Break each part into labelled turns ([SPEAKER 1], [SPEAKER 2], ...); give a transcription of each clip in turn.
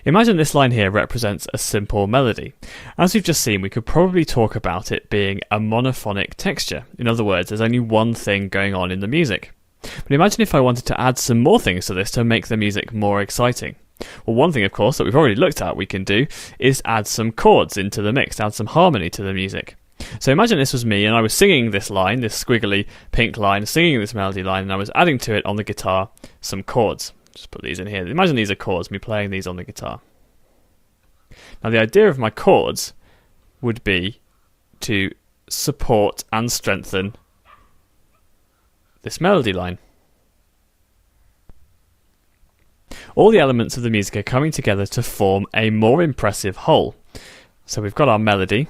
[SPEAKER 1] Imagine this line here represents a simple melody. As we've just seen, we could probably talk about it being a monophonic texture. In other words, there's only one thing going on in the music. But imagine if I wanted to add some more things to this to make the music more exciting. Well, one thing, of course, that we've already looked at we can do is add some chords into the mix, add some harmony to the music. So imagine this was me and I was singing this line, this squiggly pink line, singing this melody line, and I was adding to it on the guitar some chords. Just put these in here. Imagine these are chords, me playing these on the guitar. Now the idea of my chords would be to support and strengthen this melody line. All the elements of the music are coming together to form a more impressive whole. So we've got our melody,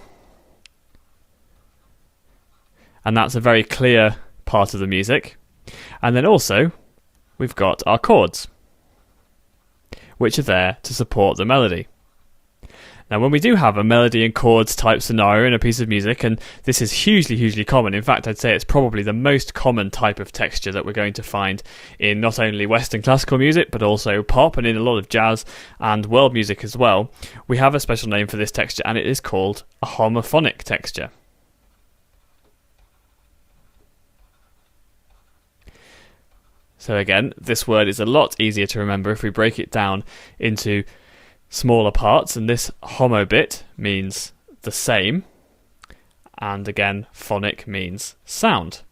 [SPEAKER 1] and that's a very clear part of the music. And then also, we've got our chords, which are there to support the melody. Now, when we do have a melody and chords type scenario in a piece of music, and this is hugely common, in fact I'd say it's probably the most common type of texture that we're going to find in not only Western classical music, but also pop and in a lot of jazz and world music as well, we have a special name for this texture, and it is called a homophonic texture. So again, this word is a lot easier to remember if we break it down into smaller parts, and this homo bit means the same, and again, phonic means sound.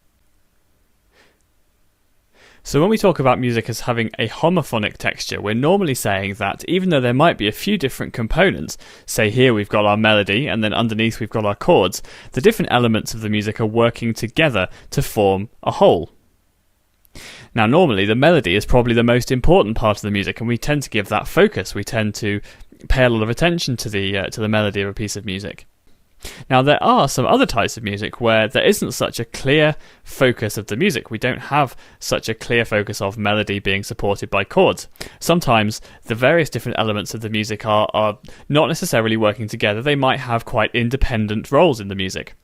[SPEAKER 1] So when we talk about music as having a homophonic texture, we're normally saying that even though there might be a few different components, say here we've got our melody and then underneath we've got our chords, the different elements of the music are working together to form a whole. Now normally the melody is probably the most important part of the music, and we tend to give that focus. We tend to pay a lot of attention to the melody of a piece of music. Now there are some other types of music where there isn't such a clear focus of the music. We don't have such a clear focus of melody being supported by chords. Sometimes the various different elements of the music are not necessarily working together. They might have quite independent roles in the music.